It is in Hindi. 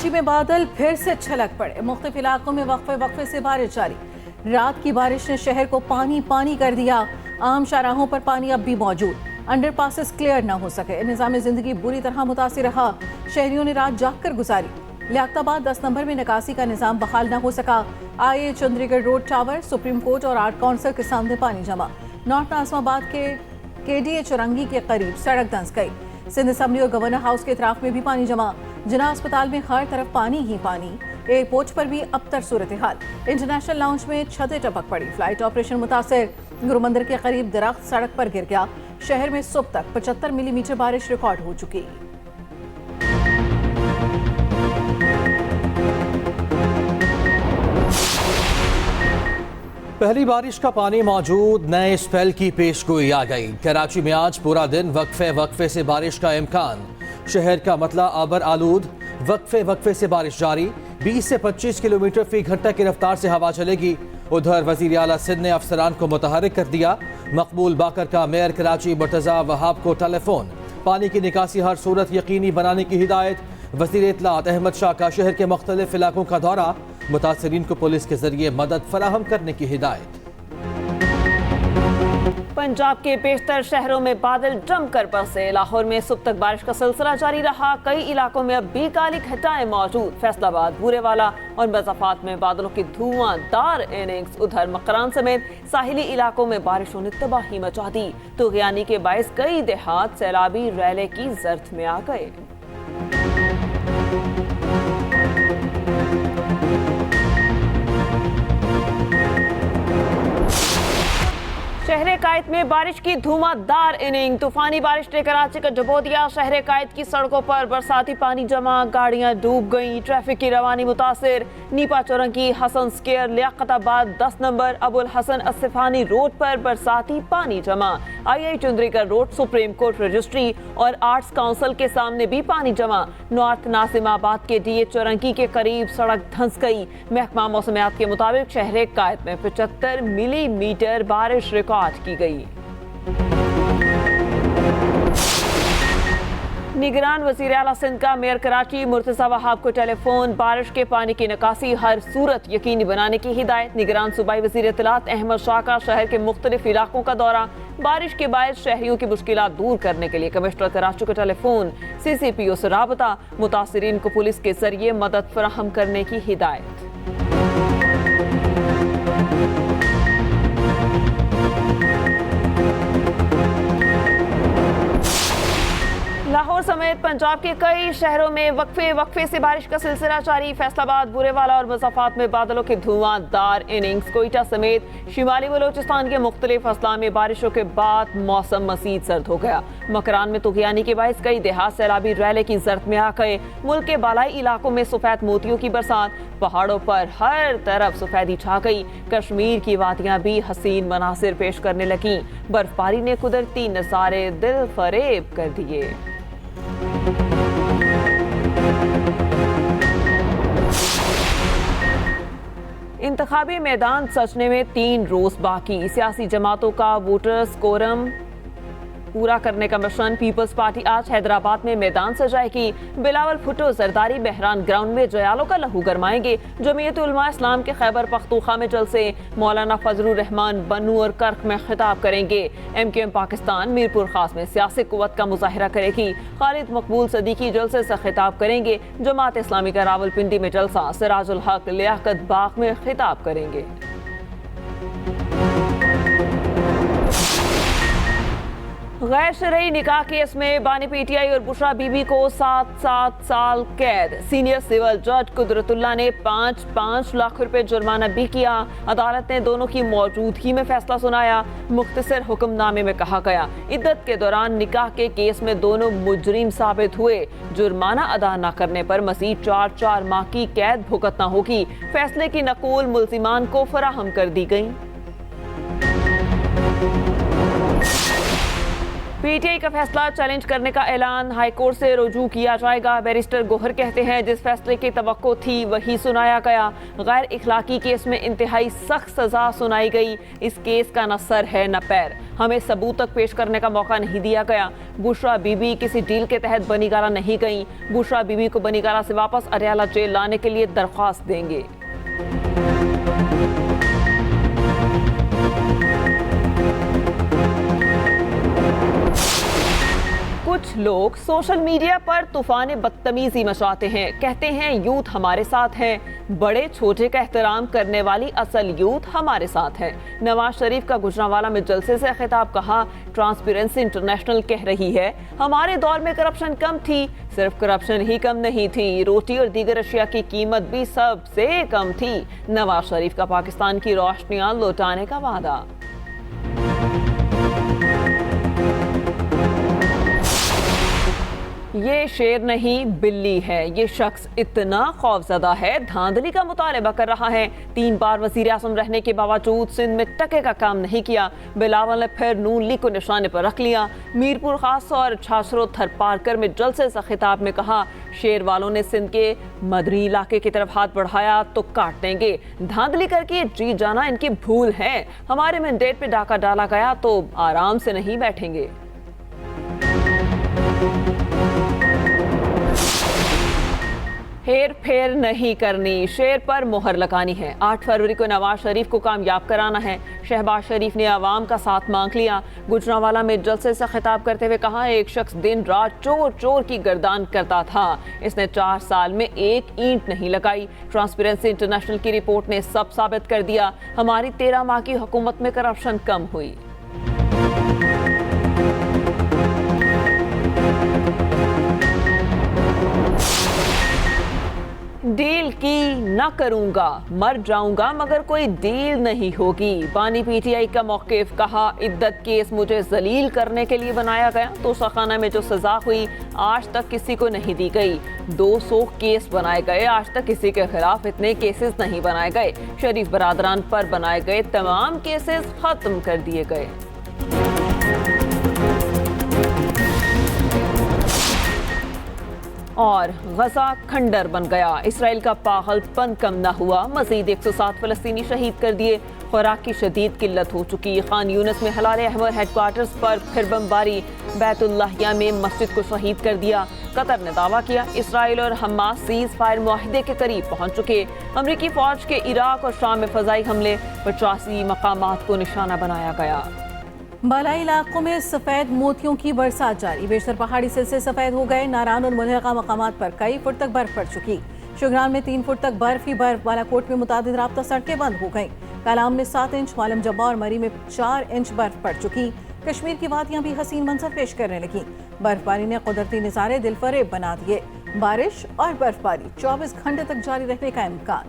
कराची में बादल फिर से छलक पड़े। मुख्तलिफ इलाकों में वक्फे से बारिश जारी। रात की बारिश ने शहर को पानी पानी कर दिया। आम शाहराहों पर पानी अब भी मौजूद। अंडरपासेस क्लियर न हो सके। निज़ाम जिंदगी बुरी तरह मुतासिर रहा। शहरियों ने रात जाग कर गुजारी। लियाकताबाद 10 नंबर में निकासी का निज़ाम बहाल न हो सका। आए Chandigarh road tower, supreme court और आर्ट काउंसिल के सामने पानी जमा। नॉर्थ नाज़िमाबाद के KDA चुरंगी के करीब सड़क धंस गई। सिंध असम्बली और गवर्नर हाउस के इतराफ में भी पानी जमा। जिना अस्पताल में हर तरफ पानी ही पानी। एयरपोर्ट पर भी अबतर सूरत हाल। इंटरनेशनल लाउंज में छतें टपक पड़ी। फ्लाइट ऑपरेशन मुतासिर। गुरु मंदिर के करीब दरख्त सड़क पर गिर गया। शहर में सुबह तक 75 मिलीमीटर बारिश रिकॉर्ड हो चुकी। पहली बारिश का पानी मौजूद, नए स्पेल की पेशगोई आ गई। कराची में आज पूरा दिन वक्फे से बारिश का इम्कान। शहर का मतला आबर आलूद। वक्फे से बारिश जारी। 20 से 25 किलोमीटर फी घंटा की रफ्तार से हवा चलेगी। उधर वजीर आला सिंध ने अफसरान को मुतहर्रिक कर दिया। मकबूल बाकर का मेयर कराची मुर्तज़ा वहाब को टेलीफोन। पानी की निकासी हर सूरत यकीनी बनाने की हिदायत। वज़ीर इत्तलात अहमद शाह का शहर के मुख्तलिफ इलाकों का दौरा। मुतासरीन को पुलिस के जरिए मदद फराहम करने की हिदायत। पंजाब के बेशतर शहरों में बादल जमकर बरसे। लाहौर में सुबह तक बारिश का सिलसिला जारी रहा। कई इलाकों में अब भी काली घटाएं मौजूद। फैसलाबाद, बूरेवाला और मज़ाफात में बादलों की धुआंधार इनिंग्स। उधर मकरान समेत साहिली इलाकों में बारिशों ने तबाही मचा दी। तुग़यानी के बायस कई देहात सैलाबी रैले की जर्द में आ गए। शहर कायद में बारिश की धुआंधार इनिंग। तूफानी बारिश ने कराची का डुबो दिया। शहर कायद की सड़कों पर बरसाती पानी जमा। गाड़ियां डूब गईं। ट्रैफिक की रवानी मुतासिर। Nipa Chowrangi, Hassan square, Liaquatabad 10 number, Abul Hassan Isfahani road पर बरसाती पानी जमा। II Chundrigar road, supreme court registry और आर्ट्स काउंसिल के सामने भी पानी जमा। नॉर्थ नाज़िमाबाद के DA चौरंगी के करीब सड़क धंस गई। महकमा मौसमियात के मुताबिक शहर कायद में 75 मिलीमीटर बारिश रिकॉर्ड की गई। निगरान वज़ीर आला सिंध का मेयर कराची मुर्तज़ा वहाब को टेलीफोन। बारिश के पानी की निकासी हर सूरत यकीनी बनाने की हिदायत। निगरान सूबाई वज़ीर इत्तलात अहमद शाह का शहर के मुख्तलिफ इलाकों का दौरा। बारिश के बायस शहरियों की मुश्किलात दूर करने के लिए कमिश्नर कराची को टेलीफोन। CCPO से राबता। मुतासिरीन को पुलिस के जरिए मदद फराहम करने की हिदायत। लाहौर समेत पंजाब के कई शहरों में वक्फे से बारिश का सिलसिला जारी। फैसलाबाद, बूरेवाला और मज़ाफात में बादलों की धुआंधार इनिंग्स। कोयटा समेत शिमाली बलोचिस्तान के मुख्तलिफ अजला में बारिशों के बाद मौसम मज़ीद सर्द हो गया। मकरान में तुग़यानी के बायस कई देहात सैलाबी रैले की जर्द में आ गए। मुल्क के बालाई इलाकों में सफ़ेद मोतियों की बरसात। पहाड़ों पर हर तरफ सफ़ेदी छा गई। कश्मीर की वादियाँ भी हसीन मनासिर पेश करने लगी। बर्फबारी ने कुदरती नज़ारे दिल फरेब कर दिए। इंतखाबी मैदान सजने में 3 रोज बाकी। सियासी जमातों का वोटर्स कोरम पूरा करने का मिशन। पीपल्स पार्टी आज हैदराबाद में मैदान सजाएगी। बिलावल भुट्टो जरदारी बहरान ग्राउंड में जयालों का लहू गरमाएंगे। जमीयत उलमा इस्लाम के खैबर पख्तूनख्वा में जलसे। मौलाना फजलुर रहमान बन्नू और कर्क में खिताब करेंगे। MQM पाकिस्तान मीरपुर खास में सियासी कुव्वत का मुजाहिरा करेगी। खालिद मकबूल सदीकी जलसे से खिताब करेंगे। जमात इस्लामी का रावलपिंडी में जलसा। सिराजुल हक लियाकत बाग में खिताब करेंगे। गैर शरई निकाह केस में बानी PTI और बुशरा बीबी को 7 साल कैद। सीनियर सिविल जज कुदरतुल्लाह ने 5 लाख रुपए जुर्माना भी किया। अदालत ने दोनों की मौजूदगी में फैसला सुनाया। मुख्तसर हुक्मनामे में कहा गया, इद्दत के दौरान निकाह के केस में दोनों मुजरिम साबित हुए। जुर्माना अदा न करने पर मजीद 4 माह की कैद भुगतना होगी। फैसले की नकूल मुल्जिमान को फराहम कर दी गई। पीटीआई का फैसला चैलेंज करने का ऐलान, हाईकोर्ट से रुजू किया जाएगा। बैरिस्टर गोहर कहते हैं जिस फैसले की तवक्को थी वही सुनाया गया। गैर इखलाकी केस में इंतहाई सख्त सजा सुनाई गई। इस केस का न सर है न पैर, हमें सबूत तक पेश करने का मौका नहीं दिया गया। बुशरा बीबी किसी डील के तहत बनीगाला नहीं गई। बुशरा बीबी को बनीगाला से वापस अरियाला जेल लाने के लिए दरख्वास्त देंगे। कुछ लोग सोशल मीडिया पर तूफान बदतमीजी मचाते हैं, कहते हैं यूथ हमारे साथ है। बड़े छोटे का एहतराम करने वाली असल यूथ हमारे साथ है। नवाज शरीफ का गुजरांवाला में जलसे से खिताब, कहा ट्रांसपेरेंसी इंटरनेशनल कह रही है हमारे दौर में करप्शन कम थी। सिर्फ करप्शन ही कम नहीं थी, रोटी और दीगर अशिया की कीमत भी सबसे कम थी। नवाज शरीफ का पाकिस्तान की रोशनियां लौटाने का वादा। ये शेर नहीं बिल्ली है। ये शख्स इतना खौफजदा है, धांधली का मुतालबा कर रहा है। 3 बार वजीर आज़म रहने के बावजूद सिंध में टके का काम नहीं किया। बिलावल ने फिर नून लीग को निशाने पर रख लिया। मीरपुर खास और छाछरो थरपारकर में जलसे से खिताब में कहा शेर वालों ने सिंध के मदरी इलाके की तरफ हाथ बढ़ाया तो काट देंगे। धांधली करके जीत जाना इनकी भूल है। हमारे मैंडेट पे डाका डाला गया तो आराम से नहीं बैठेंगे। हेर फेर नहीं करनी, शेर पर मोहर लगानी है। 8 फरवरी को नवाज शरीफ को कामयाब कराना है। शहबाज शरीफ ने आवाम का साथ मांग लिया। गुजरांवाला में जलसे से खिताब करते हुए कहा एक शख्स दिन रात चोर चोर की गर्दान करता था। इसने 4 साल में एक ईंट नहीं लगाई। ट्रांसपेरेंसी इंटरनेशनल की रिपोर्ट ने सब साबित कर दिया। हमारी 13 माह की हुकूमत में करप्शन कम हुई। डील की न करूंगा, मर जाऊंगा मगर कोई डील नहीं होगी। बानी पीटीआई का मौकिफ, कहा इद्दत केस मुझे जलील करने के लिए बनाया गया। तो सखाना में जो सजा हुई आज तक किसी को नहीं दी गई। 200 केस बनाए गए, आज तक किसी के खिलाफ इतने केसेस नहीं बनाए गए। शरीफ बरादरान पर बनाए गए तमाम केसेस खत्म कर दिए गए। और गजा खंडर बन गया। इसराइल का पागलपन कम न हुआ, मजीद 107 फलस्तीनी शहीद कर दिए। खुराक की शदीद किल्लत हो चुकी। खान यूनिस में हलाल अहमर हेडक्वार्टर्स पर फिर बमबारी। बैतुल्लाहिया में मस्जिद को शहीद कर दिया। कतर ने दावा किया इसराइल और हमास सीज फायर मुआहिदे के करीब पहुंच चुके। अमरीकी फौज के इराक और शाम में फजाई हमले, 85 मकामात को निशाना बनाया गया। बालाई इलाकों में सफेद मोतियों की बरसात जारी। बेशतर पहाड़ी सिलसिले सफेद हो गए। नारान और मुल्हिका मकामात पर कई फुट तक बर्फ पड़ चुकी। शुगरान में 3 फुट तक बर्फ ही बर्फ। बालाकोट में मुतादिद राब्ता सड़कें बंद हो गईं। कलाम में 7 इंच, मालम जब्बा और मरी में 4 इंच बर्फ पड़ चुकी। कश्मीर की वादियां भी हसीन मंजर पेश करने लगी। बर्फबारी ने कुदरती नज़ारे दिलफरेब बना दिए। बारिश और बर्फबारी 24 घंटे तक जारी रहने का इम्कान।